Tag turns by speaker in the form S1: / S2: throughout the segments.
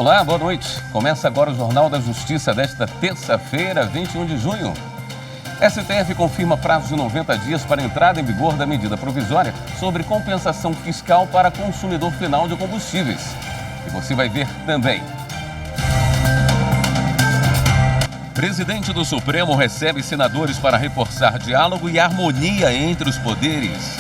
S1: Olá, boa noite. Começa agora o Jornal da Justiça desta terça-feira, 21 de junho. STF confirma prazo de 90 dias para entrada em vigor da medida provisória sobre compensação fiscal para consumidor final de combustíveis. E você vai ver também. Presidente do Supremo recebe senadores para reforçar diálogo e harmonia entre os poderes.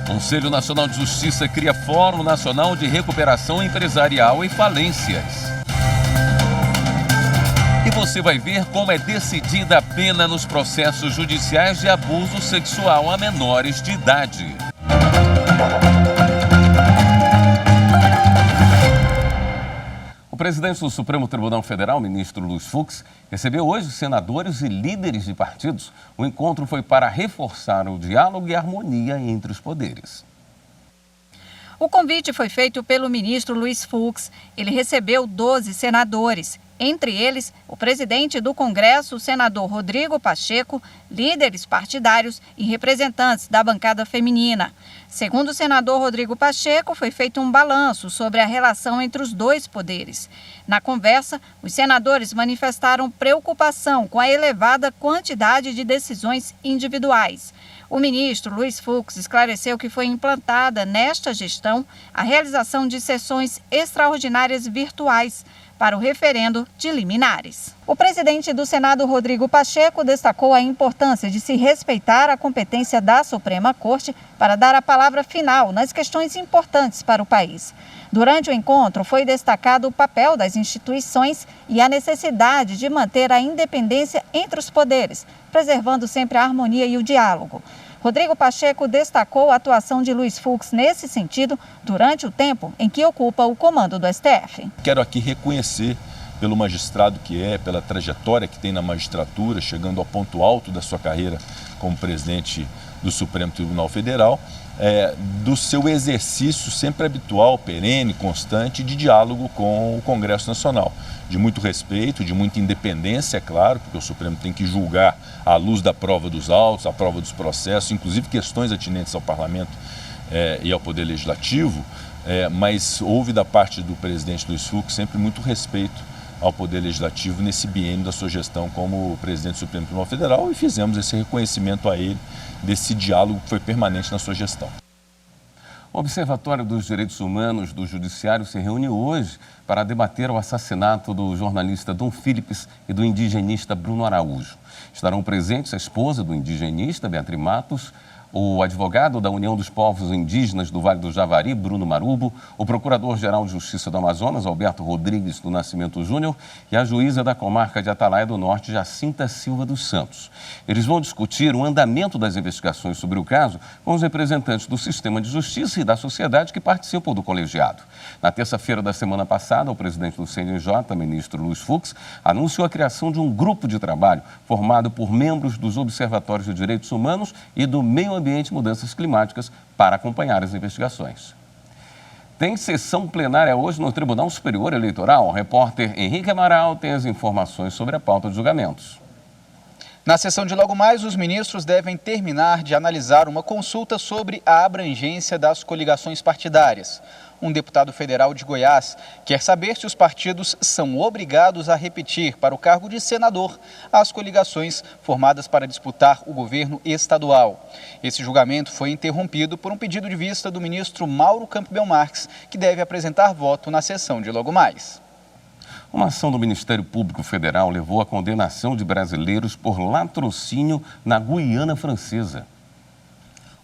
S1: Conselho Nacional de Justiça cria Fórum Nacional de Recuperação Empresarial e Falências. E você vai ver como é decidida a pena nos processos judiciais de abuso sexual a menores de idade. O presidente do Supremo Tribunal Federal, ministro Luiz Fux, recebeu hoje senadores e líderes de partidos. O encontro foi para reforçar o diálogo e a harmonia entre os poderes.
S2: O convite foi feito pelo ministro Luiz Fux. Ele recebeu 12 senadores. Entre eles, o presidente do Congresso, o senador Rodrigo Pacheco, líderes partidários e representantes da bancada feminina. Segundo o senador Rodrigo Pacheco, foi feito um balanço sobre a relação entre os dois poderes. Na conversa, os senadores manifestaram preocupação com a elevada quantidade de decisões individuais. O ministro Luiz Fux esclareceu que foi implantada nesta gestão a realização de sessões extraordinárias virtuais para o referendo de liminares. O presidente do Senado, Rodrigo Pacheco, destacou a importância de se respeitar a competência da Suprema Corte para dar a palavra final nas questões importantes para o país. Durante o encontro, foi destacado o papel das instituições e a necessidade de manter a independência entre os poderes, preservando sempre a harmonia e o diálogo. Rodrigo Pacheco destacou a atuação de Luiz Fux nesse sentido durante o tempo em que ocupa o comando do STF.
S3: Quero aqui reconhecer pelo magistrado que é, pela trajetória que tem na magistratura, chegando ao ponto alto da sua carreira como presidente do Supremo Tribunal Federal, do seu exercício sempre habitual, perene, constante de diálogo com o Congresso Nacional. De muito respeito, de muita independência, é claro, porque o Supremo tem que julgar à luz da prova dos autos, a prova dos processos, inclusive questões atinentes ao Parlamento e ao Poder Legislativo, mas houve da parte do presidente Luiz Fux sempre muito respeito ao Poder Legislativo nesse biênio da sua gestão como presidente do Supremo Tribunal Federal, e fizemos esse reconhecimento a ele desse diálogo que foi permanente na sua gestão.
S1: O Observatório dos Direitos Humanos do Judiciário se reúne hoje para debater o assassinato do jornalista Dom Philips e do indigenista Bruno Araújo. Estarão presentes a esposa do indigenista, Beatriz Matos, o advogado da União dos Povos Indígenas do Vale do Javari, Bruno Marubo, o Procurador-Geral de Justiça do Amazonas, Alberto Rodrigues do Nascimento Júnior, e a juíza da comarca de Atalaia do Norte, Jacinta Silva dos Santos. Eles vão discutir o andamento das investigações sobre o caso com os representantes do sistema de justiça e da sociedade que participam do colegiado. Na terça-feira da semana passada, o presidente do CNJ, ministro Luiz Fux, anunciou a criação de um grupo de trabalho formado por membros dos Observatórios de Direitos Humanos e do Meio Ambiente e Mudanças Climáticas para acompanhar as investigações. Tem sessão plenária hoje no Tribunal Superior Eleitoral. O repórter Henrique Amaral tem as informações sobre a pauta de julgamentos.
S4: Na sessão de logo mais, os ministros devem terminar de analisar uma consulta sobre a abrangência das coligações partidárias. Um deputado federal de Goiás quer saber se os partidos são obrigados a repetir para o cargo de senador as coligações formadas para disputar o governo estadual. Esse julgamento foi interrompido por um pedido de vista do ministro Mauro Campbell Marques, que deve apresentar voto na sessão de logo mais.
S1: Uma ação do Ministério Público Federal levou à condenação de brasileiros por latrocínio na Guiana Francesa.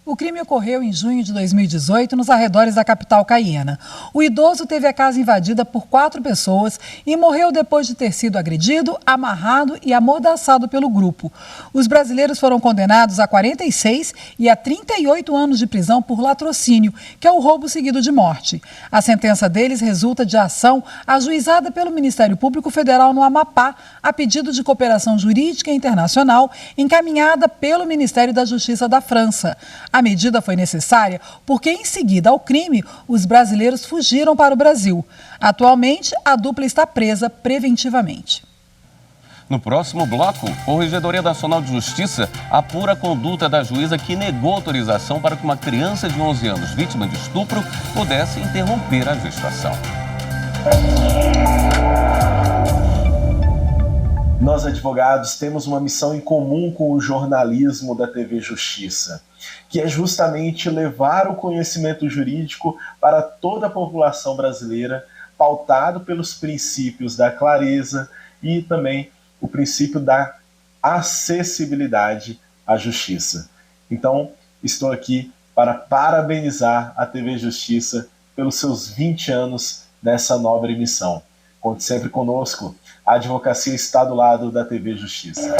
S5: O crime ocorreu em junho de 2018 nos arredores da capital caiana. O idoso teve a casa invadida por 4 pessoas e morreu depois de ter sido agredido, amarrado e amordaçado pelo grupo. Os brasileiros foram condenados a 46 e a 38 anos de prisão por latrocínio, que é o roubo seguido de morte. A sentença deles resulta de ação ajuizada pelo Ministério Público Federal no Amapá, a pedido de cooperação jurídica internacional encaminhada pelo Ministério da Justiça da França. A medida foi necessária porque, em seguida ao crime, os brasileiros fugiram para o Brasil. Atualmente, a dupla está presa preventivamente.
S1: No próximo bloco, a Corregedoria Nacional de Justiça apura a conduta da juíza que negou autorização para que uma criança de 11 anos, vítima de estupro, pudesse interromper a gestação.
S6: Nós, advogados, temos uma missão em comum com o jornalismo da TV Justiça, que é justamente levar o conhecimento jurídico para toda a população brasileira, pautado pelos princípios da clareza e também o princípio da acessibilidade à justiça. Então, estou aqui para parabenizar a TV Justiça pelos seus 20 anos nessa nobre missão. Conte sempre conosco, a advocacia está do lado da TV Justiça.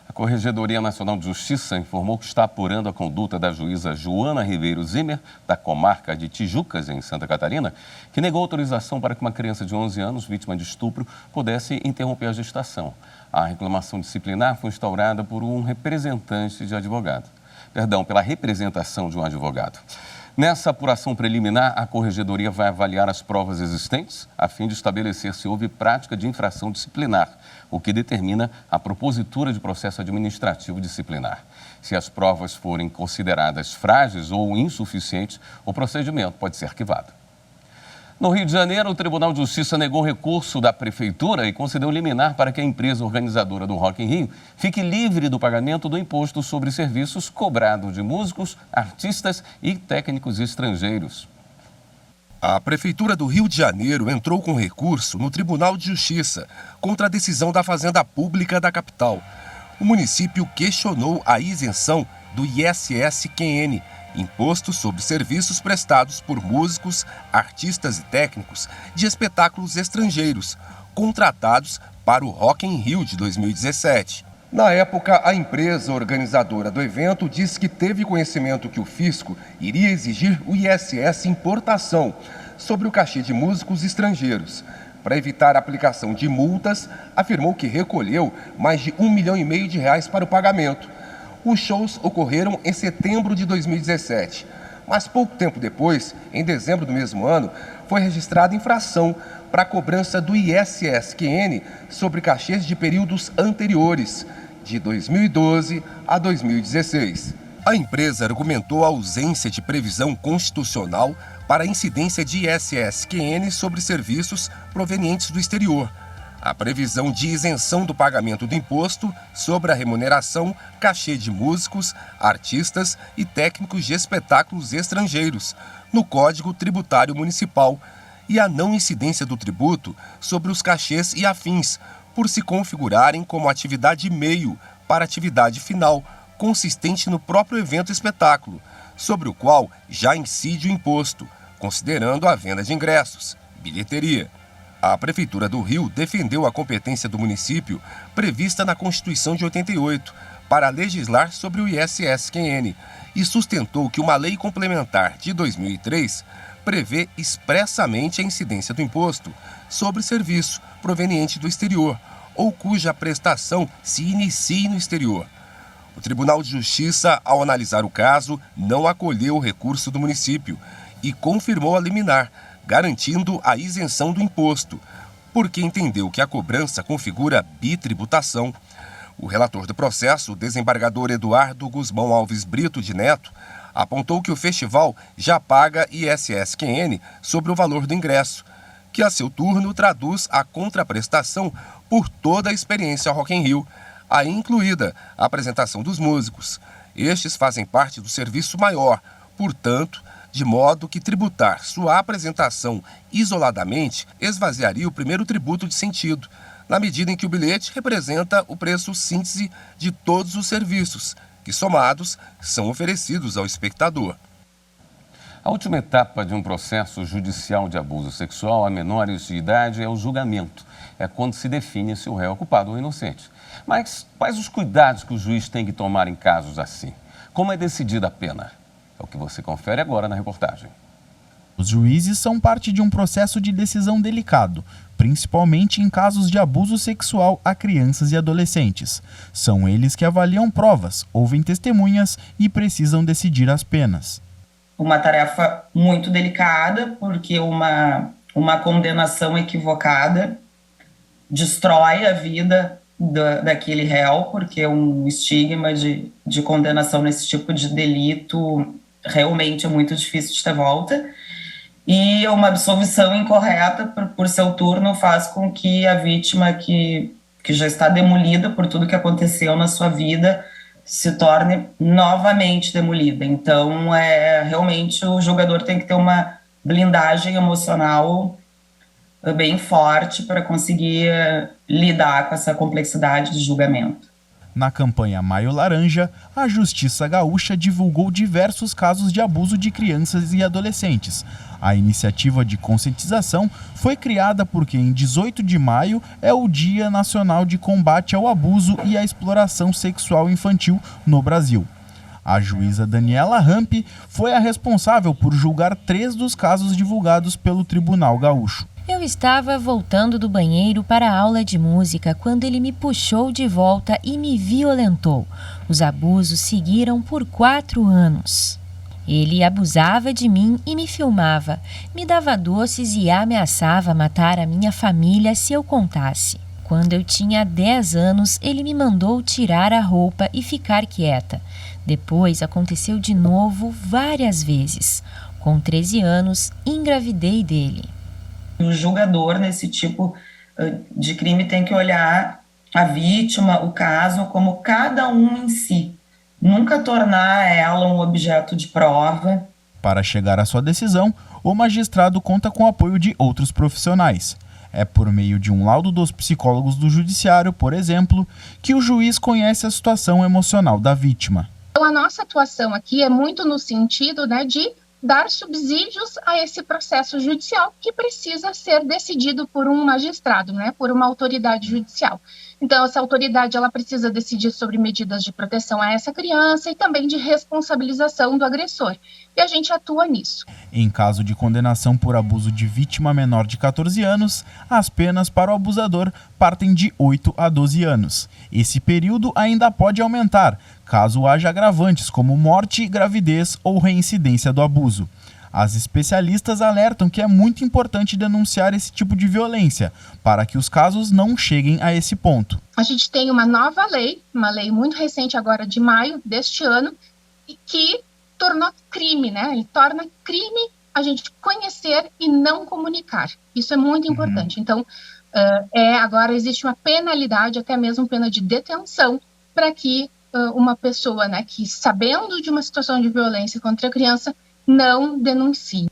S1: A Corregedoria Nacional de Justiça informou que está apurando a conduta da juíza Joana Ribeiro Zimmer, da comarca de Tijucas, em Santa Catarina, que negou autorização para que uma criança de 11 anos, vítima de estupro, pudesse interromper a gestação. A reclamação disciplinar foi instaurada por um representante de advogado. Pela representação de um advogado. Nessa apuração preliminar, a Corregedoria vai avaliar as provas existentes a fim de estabelecer se houve prática de infração disciplinar, o que determina a propositura de processo administrativo disciplinar. Se as provas forem consideradas frágeis ou insuficientes, o procedimento pode ser arquivado. No Rio de Janeiro, o Tribunal de Justiça negou recurso da Prefeitura e concedeu liminar para que a empresa organizadora do Rock in Rio fique livre do pagamento do imposto sobre serviços cobrado de músicos, artistas e técnicos estrangeiros.
S7: A Prefeitura do Rio de Janeiro entrou com recurso no Tribunal de Justiça contra a decisão da Fazenda Pública da capital. O município questionou a isenção do ISS-QN, Imposto sobre Serviços Prestados por Músicos, Artistas e Técnicos de Espetáculos Estrangeiros, contratados para o Rock in Rio de 2017. Na época, a empresa organizadora do evento disse que teve conhecimento que o fisco iria exigir o ISS importação sobre o cachê de músicos estrangeiros. Para evitar a aplicação de multas, afirmou que recolheu mais de R$1,5 milhão para o pagamento. Os shows ocorreram em setembro de 2017, mas pouco tempo depois, em dezembro do mesmo ano, foi registrada infração para a cobrança do ISS-QN sobre cachês de períodos anteriores, de 2012 a 2016. A empresa argumentou a ausência de previsão constitucional para a incidência de ISS-QN sobre serviços provenientes do exterior. A previsão de isenção do pagamento do imposto sobre a remuneração, cachê de músicos, artistas e técnicos de espetáculos estrangeiros, no Código Tributário Municipal, e a não incidência do tributo sobre os cachês e afins, por se configurarem como atividade meio para atividade final, consistente no próprio evento espetáculo, sobre o qual já incide o imposto, considerando a venda de ingressos, bilheteria. A Prefeitura do Rio defendeu a competência do município prevista na Constituição de 88 para legislar sobre o ISS-QN e sustentou que uma lei complementar de 2003 prevê expressamente a incidência do imposto sobre serviço proveniente do exterior ou cuja prestação se inicie no exterior. O Tribunal de Justiça, ao analisar o caso, não acolheu o recurso do município e confirmou a liminar, garantindo a isenção do imposto, porque entendeu que a cobrança configura bitributação. O relator do processo, o desembargador Eduardo Guzmão Alves Brito de Neto, apontou que o festival já paga ISS-QN sobre o valor do ingresso, que a seu turno traduz a contraprestação por toda a experiência Rock in Rio, aí incluída a apresentação dos músicos. Estes fazem parte do serviço maior, portanto, de modo que tributar sua apresentação isoladamente esvaziaria o primeiro tributo de sentido, na medida em que o bilhete representa o preço síntese de todos os serviços, que somados são oferecidos ao espectador.
S1: A última etapa de um processo judicial de abuso sexual a menores de idade é o julgamento. É quando se define se o réu é culpado ou inocente. Mas quais os cuidados que o juiz tem que tomar em casos assim? Como é decidida a pena? É o que você confere agora na reportagem.
S8: Os juízes são parte de um processo de decisão delicado, principalmente em casos de abuso sexual a crianças e adolescentes. São eles que avaliam provas, ouvem testemunhas e precisam decidir as penas.
S9: Uma tarefa muito delicada, porque uma condenação equivocada destrói a vida daquele réu, porque um estigma de condenação nesse tipo de delito realmente é muito difícil de ter volta. E uma absolvição incorreta por seu turno faz com que a vítima que já está demolida por tudo que aconteceu na sua vida se torne novamente demolida. Então, realmente o julgador tem que ter uma blindagem emocional bem forte para conseguir lidar com essa complexidade de julgamento.
S8: Na campanha Maio Laranja, a Justiça Gaúcha divulgou diversos casos de abuso de crianças e adolescentes. A iniciativa de conscientização foi criada porque em 18 de maio é o Dia Nacional de Combate ao Abuso e à Exploração Sexual Infantil no Brasil. A juíza Daniela Rampe foi a responsável por julgar 3 dos casos divulgados pelo Tribunal Gaúcho.
S10: Eu estava voltando do banheiro para a aula de música quando ele me puxou de volta e me violentou. Os abusos seguiram por 4 anos. Ele abusava de mim e me filmava, me dava doces e ameaçava matar a minha família se eu contasse. Quando eu tinha 10 anos, ele me mandou tirar a roupa e ficar quieta. Depois aconteceu de novo várias vezes. Com 13 anos, engravidei dele.
S9: O julgador nesse tipo de crime tem que olhar a vítima, o caso, como cada um em si. Nunca tornar ela um objeto de prova.
S8: Para chegar à sua decisão, o magistrado conta com o apoio de outros profissionais. É por meio de um laudo dos psicólogos do judiciário, por exemplo, que o juiz conhece a situação emocional da vítima.
S11: Então, a nossa atuação aqui é muito no sentido, de dar subsídios a esse processo judicial que precisa ser decidido por um magistrado, por uma autoridade judicial. Então, essa autoridade ela precisa decidir sobre medidas de proteção a essa criança e também de responsabilização do agressor. E a gente atua nisso.
S8: Em caso de condenação por abuso de vítima menor de 14 anos, as penas para o abusador partem de 8 a 12 anos. Esse período ainda pode aumentar, caso haja agravantes como morte, gravidez ou reincidência do abuso. As especialistas alertam que é muito importante denunciar esse tipo de violência, para que os casos não cheguem a esse ponto.
S11: A gente tem uma nova lei, uma lei muito recente agora de maio deste ano, que tornou crime, Ele torna crime a gente conhecer e não comunicar. Isso é muito importante. Então, agora existe uma penalidade, até mesmo pena de detenção, para que uma pessoa, que sabendo de uma situação de violência contra a criança, não denuncie.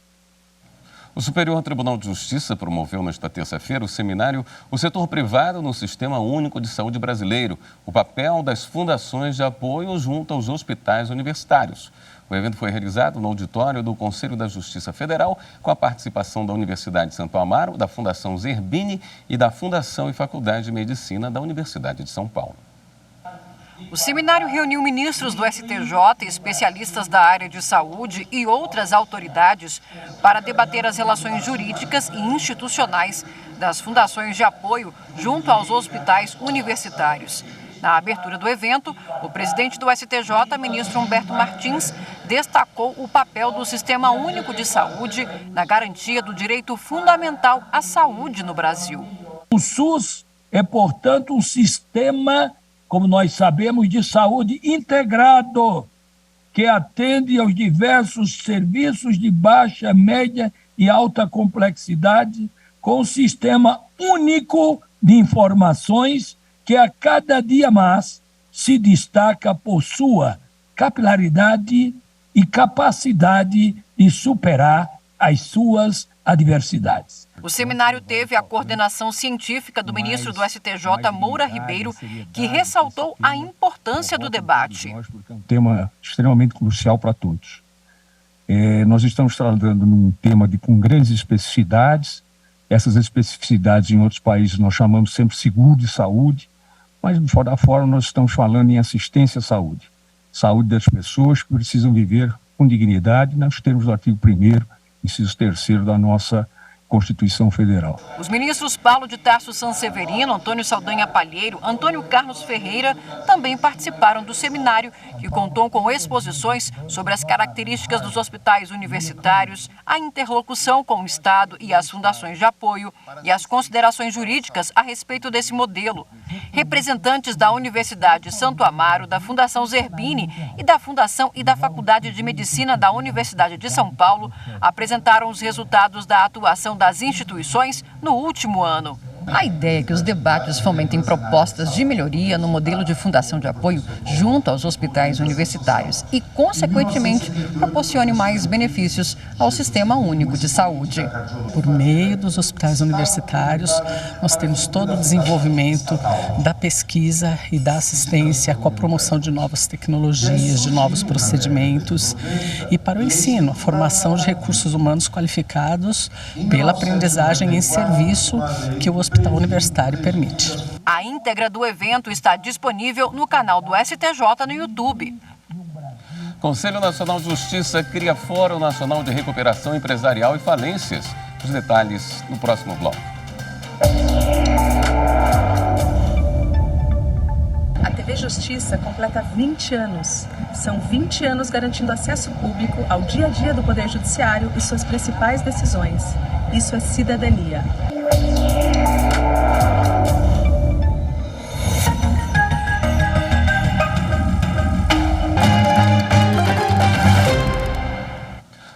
S1: O Superior Tribunal de Justiça promoveu nesta terça-feira o seminário O Setor Privado no Sistema Único de Saúde Brasileiro, o papel das fundações de apoio junto aos hospitais universitários. O evento foi realizado no auditório do Conselho da Justiça Federal, com a participação da Universidade de Santo Amaro, da Fundação Zerbini e da Fundação e Faculdade de Medicina da Universidade de São Paulo.
S12: O seminário reuniu ministros do STJ, especialistas da área de saúde e outras autoridades para debater as relações jurídicas e institucionais das fundações de apoio junto aos hospitais universitários. Na abertura do evento, o presidente do STJ, ministro Humberto Martins, destacou o papel do Sistema Único de Saúde na garantia do direito fundamental à saúde no Brasil.
S13: O SUS é, portanto, um sistema, como nós sabemos, de saúde integrado, que atende aos diversos serviços de baixa, média e alta complexidade, com um sistema único de informações que a cada dia mais se destaca por sua capilaridade e capacidade de superar as suas adversidades.
S12: O seminário teve a coordenação científica do ministro do STJ, Moura Ribeiro, que ressaltou a importância do debate.
S13: É um tema extremamente crucial para todos. Nós estamos tratando num tema com grandes especificidades. Essas especificidades em outros países nós chamamos sempre seguro de saúde, mas de toda forma nós estamos falando em assistência à saúde. Saúde das pessoas que precisam viver com dignidade, nos termos do artigo 1º, inciso 3º da nossa Constituição Federal.
S12: Os ministros Paulo de Tarso Sanseverino, Antônio Saldanha Palheiro, Antônio Carlos Ferreira também participaram do seminário, que contou com exposições sobre as características dos hospitais universitários, a interlocução com o Estado e as fundações de apoio e as considerações jurídicas a respeito desse modelo. Representantes da Universidade Santo Amaro, da Fundação Zerbini e da Fundação e da Faculdade de Medicina da Universidade de São Paulo apresentaram os resultados da atuação das instituições no último ano. A ideia é que os debates fomentem propostas de melhoria no modelo de fundação de apoio junto aos hospitais universitários e, consequentemente, proporcione mais benefícios ao Sistema Único de Saúde.
S14: Por meio dos hospitais universitários, nós temos todo o desenvolvimento da pesquisa e da assistência com a promoção de novas tecnologias, de novos procedimentos e para o ensino, a formação de recursos humanos qualificados pela aprendizagem em serviço que o hospital universitário permite.
S12: A íntegra do evento está disponível no canal do STJ no YouTube.
S1: Conselho Nacional de Justiça cria Fórum Nacional de Recuperação Empresarial e Falências. Os detalhes no próximo bloco.
S15: A TV Justiça completa 20 anos. São 20 anos garantindo acesso público ao dia a dia do Poder Judiciário e suas principais decisões. Isso é cidadania.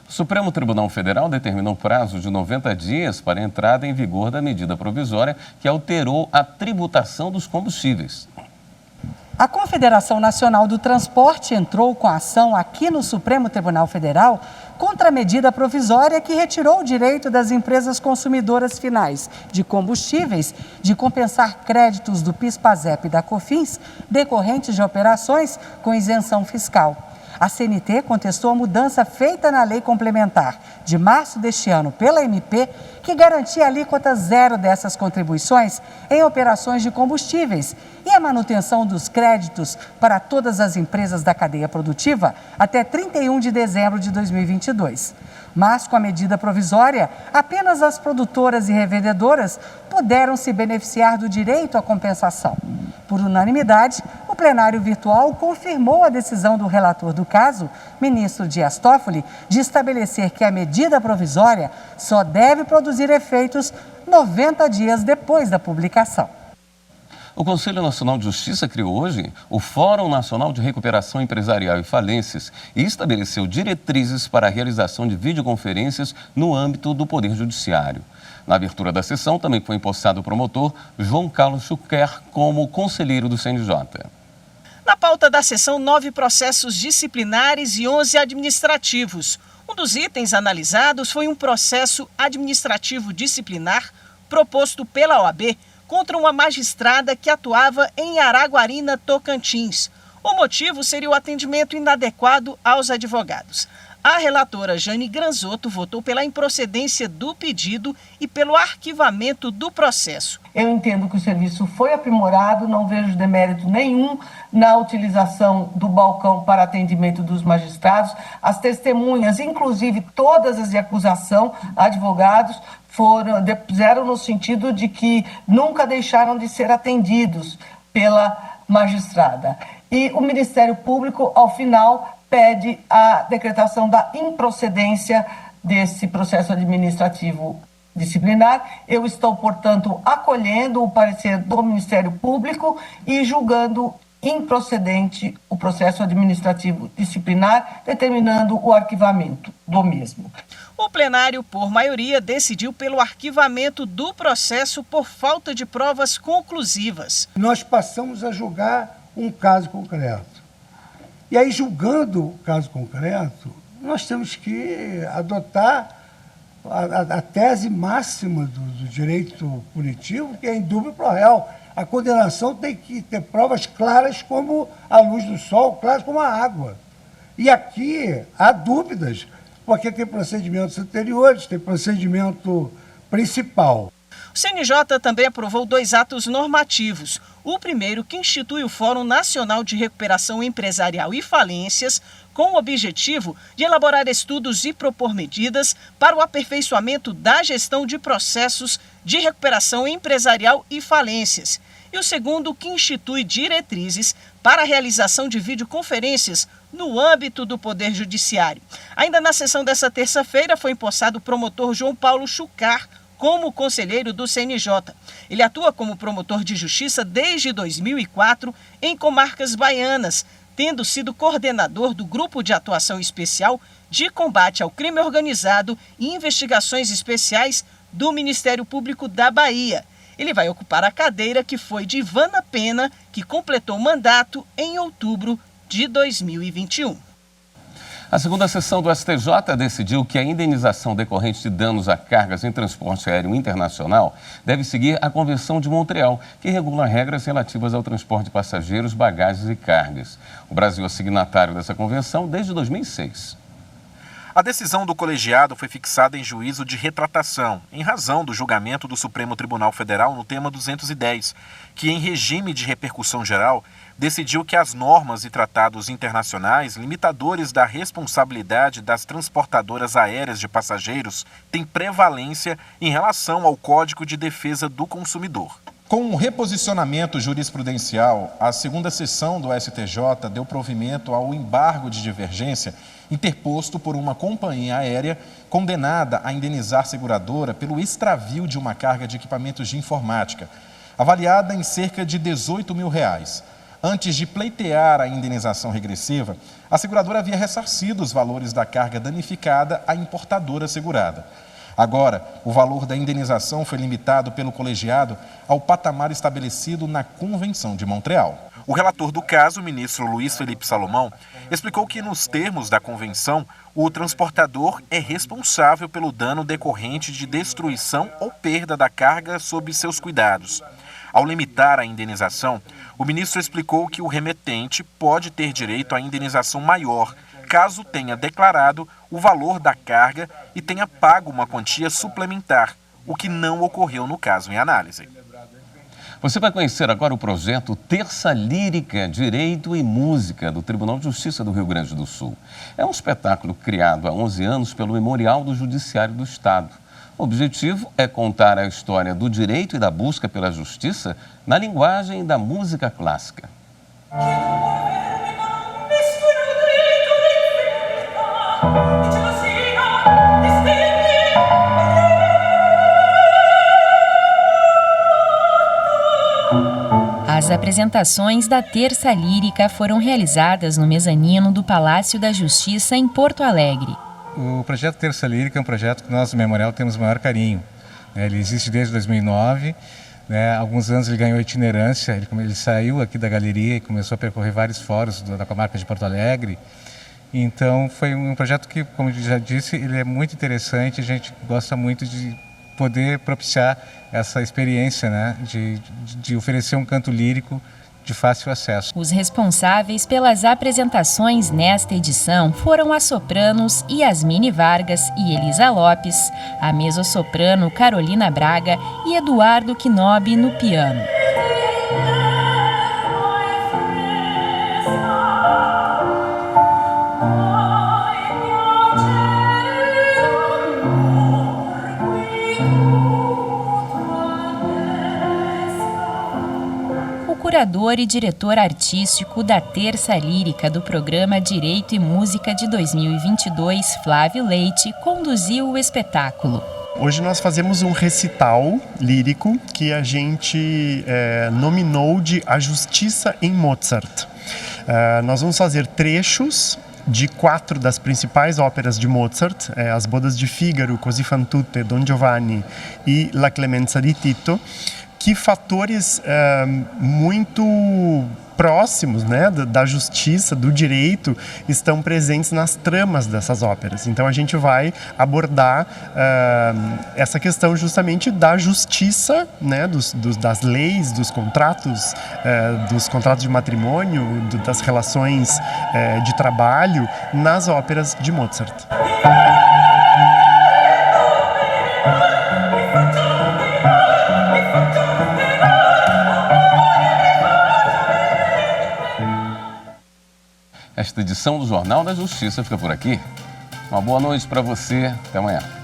S1: O Supremo Tribunal Federal determinou prazo de 90 dias para a entrada em vigor da medida provisória que alterou a tributação dos combustíveis.
S16: A Confederação Nacional do Transporte entrou com a ação aqui no Supremo Tribunal Federal contra a medida provisória que retirou o direito das empresas consumidoras finais de combustíveis de compensar créditos do PIS/PASEP e da COFINS decorrentes de operações com isenção fiscal. A CNT contestou a mudança feita na lei complementar de março deste ano pela MP, que garantia a alíquota zero dessas contribuições em operações de combustíveis e a manutenção dos créditos para todas as empresas da cadeia produtiva até 31 de dezembro de 2022. Mas, com a medida provisória, apenas as produtoras e revendedoras puderam se beneficiar do direito à compensação. Por unanimidade, o plenário virtual confirmou a decisão do relator do caso, ministro Dias Toffoli, de estabelecer que a medida provisória só deve produzir efeitos 90 dias depois da publicação.
S1: O Conselho Nacional de Justiça criou hoje o Fórum Nacional de Recuperação Empresarial e Falências e estabeleceu diretrizes para a realização de videoconferências no âmbito do Poder Judiciário. Na abertura da sessão também foi empossado o promotor João Carlos Schucker como conselheiro do CNJ.
S17: Na pauta da sessão, 9 processos disciplinares e 11 administrativos. Um dos itens analisados foi um processo administrativo disciplinar proposto pela OAB contra uma magistrada que atuava em Araguarina, Tocantins. O motivo seria o atendimento inadequado aos advogados. A relatora Jane Granzotto votou pela improcedência do pedido e pelo arquivamento do processo.
S18: Eu entendo que o serviço foi aprimorado, não vejo demérito nenhum na utilização do balcão para atendimento dos magistrados. As testemunhas, inclusive todas as de acusação, advogados, depuseram no sentido de que nunca deixaram de ser atendidos pela magistrada. E o Ministério Público, ao final, pede a decretação da improcedência desse processo administrativo disciplinar. Eu estou, portanto, acolhendo o parecer do Ministério Público e julgando improcedente o processo administrativo disciplinar, determinando o arquivamento do mesmo.
S17: O plenário, por maioria, decidiu pelo arquivamento do processo por falta de provas conclusivas.
S19: Nós passamos a julgar um caso concreto. E aí, julgando o caso concreto, nós temos que adotar a tese máxima do direito punitivo, que é indúbio pro réu. A condenação tem que ter provas claras como a luz do sol, claras como a água. E aqui há dúvidas, porque tem procedimentos anteriores, tem procedimento principal.
S17: O CNJ também aprovou 2 atos normativos. o primeiro que institui o Fórum Nacional de Recuperação Empresarial e Falências, com o objetivo de elaborar estudos e propor medidas para o aperfeiçoamento da gestão de processos de recuperação empresarial e falências. E o segundo que institui diretrizes para a realização de videoconferências no âmbito do Poder Judiciário. Ainda na sessão dessa terça-feira foi empossado o promotor João Paulo Chucar como conselheiro do CNJ. Ele atua como promotor de justiça desde 2004 em comarcas baianas, tendo sido coordenador do Grupo de Atuação Especial de Combate ao Crime Organizado e Investigações Especiais do Ministério Público da Bahia. Ele vai ocupar a cadeira que foi de Ivana Pena, que completou o mandato em outubro de 2021.
S1: A segunda sessão do STJ decidiu que a indenização decorrente de danos a cargas em transporte aéreo internacional deve seguir a Convenção de Montreal, que regula regras relativas ao transporte de passageiros, bagagens e cargas. O Brasil é signatário dessa convenção desde 2006.
S20: A decisão do colegiado foi fixada em juízo de retratação, em razão do julgamento do Supremo Tribunal Federal no tema 210, que, em regime de repercussão geral, decidiu que as normas e tratados internacionais limitadores da responsabilidade das transportadoras aéreas de passageiros têm prevalência em relação ao Código de Defesa do Consumidor.
S21: Com um reposicionamento jurisprudencial, a segunda sessão do STJ deu provimento ao embargo de divergência interposto por uma companhia aérea condenada a indenizar seguradora pelo extravio de uma carga de equipamentos de informática, avaliada em cerca de R$18 mil. Antes de pleitear a indenização regressiva, a seguradora havia ressarcido os valores da carga danificada à importadora segurada. Agora, o valor da indenização foi limitado pelo colegiado ao patamar estabelecido na Convenção de Montreal.
S20: O relator do caso, o ministro Luiz Felipe Salomão, explicou que, nos termos da convenção, o transportador é responsável pelo dano decorrente de destruição ou perda da carga sob seus cuidados. Ao limitar a indenização, o ministro explicou que o remetente pode ter direito à indenização maior, caso tenha declarado o valor da carga e tenha pago uma quantia suplementar, o que não ocorreu no caso em análise.
S1: Você vai conhecer agora o projeto Terça Lírica, Direito e Música do Tribunal de Justiça do Rio Grande do Sul. É um espetáculo criado há 11 anos pelo Memorial do Judiciário do Estado. O objetivo é contar a história do direito e da busca pela justiça na linguagem da música clássica.
S10: As apresentações da Terça Lírica foram realizadas no mezanino do Palácio da Justiça em Porto Alegre.
S22: O projeto Terça Lírica é um projeto que nós do Memorial temos o maior carinho. Ele existe desde 2009, há alguns anos ele ganhou itinerância, ele saiu aqui da galeria e começou a percorrer vários fóruns da comarca de Porto Alegre. Então foi um projeto que, como eu já disse, ele é muito interessante, a gente gosta muito de poder propiciar essa experiência, de oferecer um canto lírico de fácil acesso.
S10: Os responsáveis pelas apresentações nesta edição foram as sopranos Yasmine Vargas e Elisa Lopes, a mezzosoprano Carolina Braga e Eduardo Quinobi no piano. Curador e diretor artístico da Terça Lírica do programa Direito e Música de 2022, Flávio Leite, conduziu o espetáculo.
S23: Hoje nós fazemos um recital lírico que a gente nominou de A Justiça em Mozart. Nós vamos fazer trechos de 4 das principais óperas de Mozart, As Bodas de Fígaro, Così fan tutte, Don Giovanni e La Clemenza di Tito, que fatores muito próximos da justiça, do direito, estão presentes nas tramas dessas óperas. Então a gente vai abordar essa questão justamente da justiça, das leis, dos contratos de matrimônio, das relações de trabalho nas óperas de Mozart.
S1: Esta edição do Jornal da Justiça fica por aqui. Uma boa noite para você. Até amanhã.